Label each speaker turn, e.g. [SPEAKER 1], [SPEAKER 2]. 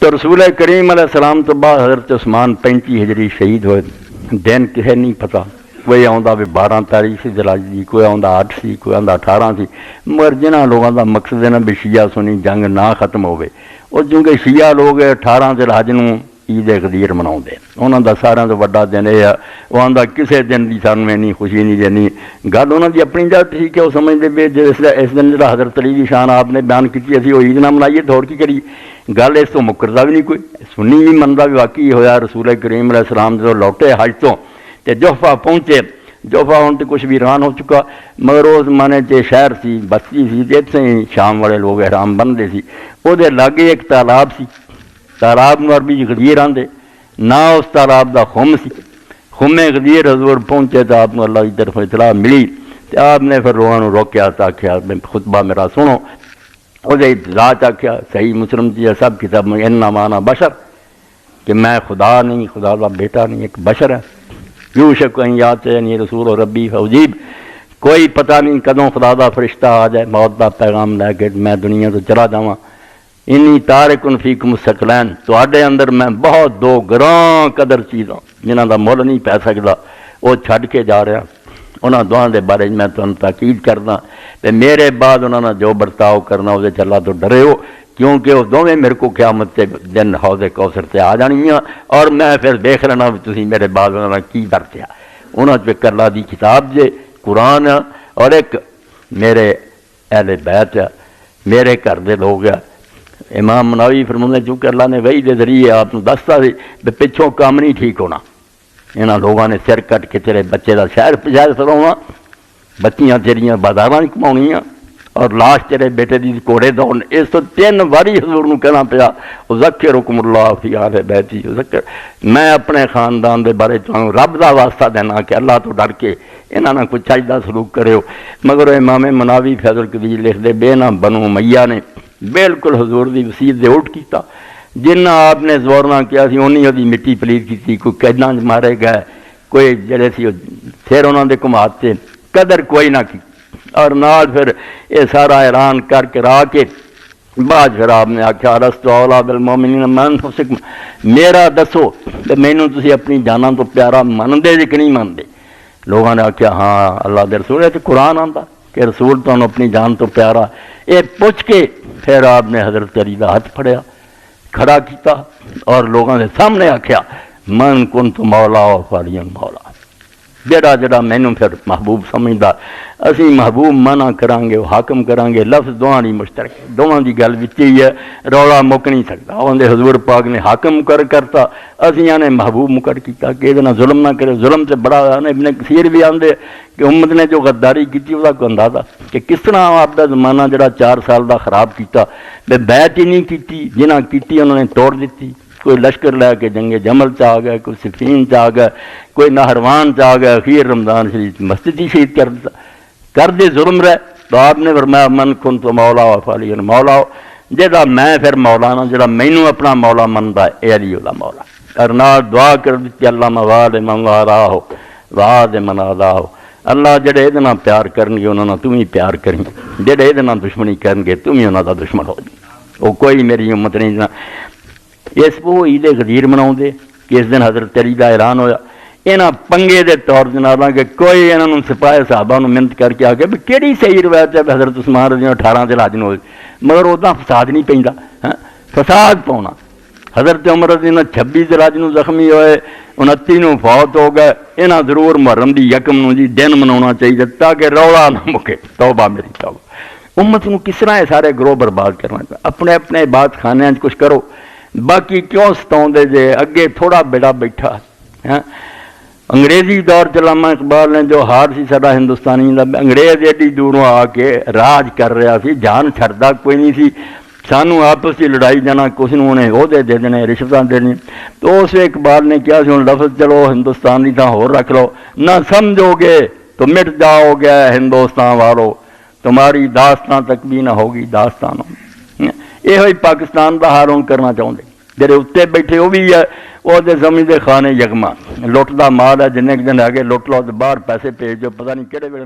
[SPEAKER 1] تو رسول کریم علیہ السلام تو بعد حضرت عثمان 35 ہجری شہید ہوئے، دن کسے نہیں پتا، کوئی آندا بھی 12 تاریخ سی ذی دی، کوئی آندا 8 سی، کوئی آندا 18 سی، مگر جنہاں لوگاں دا مقصد ہے نا بھی شیعہ سنی جنگ نہ ختم ہوئے، اور چونکہ شیعہ لوگ 18 ذی الحج نوں عید غدیر مناؤندے، انہاں دا ساریاں تو وڈا دن ہے، وہ آندا کسے دن دی سانوں اینی خوشی نہیں دینی، گل انہاں دی اپنی جگہ ٹھیک ہے، وہ سمجھدے بھی اس دن جڑا حضرت علی دی شان آپ نے بیان کیتی اسی وہ عید نہ منائیے تو ہور کی کریے، گل اس تو مکردا بھی نہیں کوئی، سنی بھی مندا بھی واقعی ہویا رسول کریم علیہ السلام جو لوٹے حج تو تے جوفہ پہنچے، جوفہ ہوں تو کچھ ویران ہو چکا، مگر اس زمانے تے شہر سی بستی سی تے اتنے ہی شام والے لوگ احرام بنتے سی، وہ دے لاگے ایک تالاب سی، تالاب نو عربی غدیر آندے، نہ اس تالاب دا خم سی، خم غدیر حضور پہنچے تو آپ نے اللہ کی طرف اطلاع ملی، تو آپ نے پھر لوگوں کو روکیا تا آخیا خطبہ میرا سنو، وہ ذات آخیا صحیح مسلم جی سب کتاب میں انما انا بشر، کہ میں خدا نہیں، خدا کا بیٹا نہیں، ایک بشر ہے، یوشک ان یاتینی رسول ربی فاجیب، کوئی پتہ نہیں کدوں خدا دا فرشتہ آ جائے موت دا پیغام لے کے میں دنیا تو چلا جاواں، انی تارکن فیکم الثقلین، تواڈے اندر میں بہت دو گراں قدر چیزاں جنہاں دا مول نہیں پی سکدا وہ چھڈ کے جا رہا، انہاں دعاں دے بارے میں تمہیں تاکید کردا تے میرے بعد انہاں نے جو برتاؤ کرنا وہ اللہ تو ڈرے ہو، کیونکہ وہ دونوں میرے کو قیامت کے دن حوض کوثر تے آ جانی ہیں، اور میں پھر دیکھ لینا بھی تسی میرے بعد انہوں نے کی برتیا، انہوں نے اللہ دی کتاب جے قرآن، اور ایک میرے اہل بیت ہے، میرے گھر دے لوگ ہے، امام مناوی فرماندے چونکہ اللہ نے وحی دے ذریعے آپ کو دستا سی بھی پچھوں کام نہیں ٹھیک ہونا، انہاں لوگوں نے سر کٹ کے تیرے بچے دا شہر پجائے سرونا، بچیاں تیریاں بازاراں کماؤنیاں، اور لاش تیرے بیٹے دی کوڑے دوڑ، اس تو 3 واری حضور نو کہنا پیا ذکرکم اللہ فی آل بیتی، ذکر میں اپنے خاندان دے بارے تمہیں رب دا واسطہ دینا کہ اللہ تو ڈر کے انہاں نہ کچھ چاہیدہ سلوک کرے ہو، مگر امام مناوی فیض القدیر لکھ دے بے نہ بنو امیہ نے بالکل حضور دی وصیت دے اٹھ کیتا، جنہ آپ نے زور نہ کیا سی انہی دی مٹی پلیت کیتی، کوئی قیداں مارے گئے، کوئی جڑے سی پھر انہاں دے کماتے قدر کوئی نہ کی، اور نال پھر یہ سارا اعلان کر کے را کے بعد پھر آپ نے آخیا لست اولیٰ بالمؤمنین من انفسکم، میرا دسو کہ مینوں تسی اپنی جاناں تو پیارا مندے جے کہ نہیں مندے، لوگوں نے آخیا ہاں اللہ دے رسول ہے، تو قرآن آندا کہ رسول تو اپنی جان تو پیارا، یہ پوچھ کے پھر آپ نے حضرت علی دا ہاتھ پھڑیا کھڑا کیتا اور لوگوں کے سامنے آخیا من کنت مولا فعلی مولا، جڑا جڑا مینوں پھر محبوب سمجھدا اسی محبوب منع کرانگے، وہ حاکم کرانگے، لفظ دونوں دی مشترک، دونوں دی گل وچ ہی ہے، رولا مک نہیں سکتا، اون دے حضور پاک نے حاکم مقرر کرتا، اسیاں نے محبوب مقرر کیتا کہ یہ ظلم نہ کرے، ظلم سے بڑا ابن کثیر بھی آندے کہ امت نے جو غداری کیتی اس کو اندازہ کہ کس طرح آپ دا زمانہ جڑا 4 سال دا خراب کیتا، بیعت ہی نہیں کیتی، جنہاں کیتی انہوں نے توڑ دیتی، کوئی لشکر لے کے جنگ جمل چ آ گئے، کوئی صفین چ آ گئے، کوئی نہروان چ آ گئے، اخیر رمضان شریف مسجد ہی شہید کر دیتا، کر دے ظلم رہے، تو آپ نے فرمایا من کنت مولا فعلی مولا، جہاں میں پھر مولانا جڑا مینوں اپنا مولا منتا ہے یہ علی اللہ مولا، اور نال دعا کر دیتی اللہ مواد من والا ہو واد من آدا ہو، اللہ جڑے یہ پیار کرن گے انہوں نے تم ہی پیار کریں، جڑے یہ دشمنی کرن گے تم ہی انہوں کا دشمن ہو جائے، وہ کوئی میری امت نہیں۔ اس کو عید غدیر مناؤ کہ اس دن حضرت علی کا اعلان ہویا، یہاں پنگے دے طور جناب کہ کوئی انہوں سپاہی صحابہ منت کر کے آ کے بھی کہڑی صحیح روایت ہے حضرت عثمان رضی اللہ 18 ذی الحج نو، مگر ادا فساد نہیں پیندا، فساد پاؤنا، حضرت عمر رضی اللہ 26 ذی الحج نو زخمی ہوئے، 29 نو فوت ہو گئے، یہاں ضرور محرم دی یکم نو جی دن منانا چاہیے تاکہ رولا نہ مکے، توبہ میری توبہ، امت نو کس طرح سارے گروہ برباد کرنا چاہیے، اپنے اپنے عبادت خانے کچھ کرو، باقی کیوں ستاؤندے جے، اگے تھوڑا بیڑا بیٹھا، انگریزی دور علامہ اقبال نے جو ہار سی سارا ہندوستانی دا، انگریز ایڈی دوروں آ کے راج کر رہا سی، جان چھڑدا کوئی نہیں سی، سانو آپس کی لڑائی جانا، کچھ نے انہیں عہدے دے دینے، رشوتاں دینی، تو اس اقبال نے کیا سی لفظ چلو ہندوستان کی تھاں ہور رکھ لو، نہ سمجھو گے تو مٹ جاؤ گے ہندوستان والو، تمہاری داستان تک بھی نہ ہوگی داستان، یہ پاکستان دا حال ہوں کرنا چاہتے، جڑے اتنے بیٹھے وہ بھی ہے، وہ سمجھتے خانے یغما، لٹ دا مال ہے، جن دن آگے لٹ لو تو باہر پیسے بھیج دو، پتہ نہیں کہڑے ویلے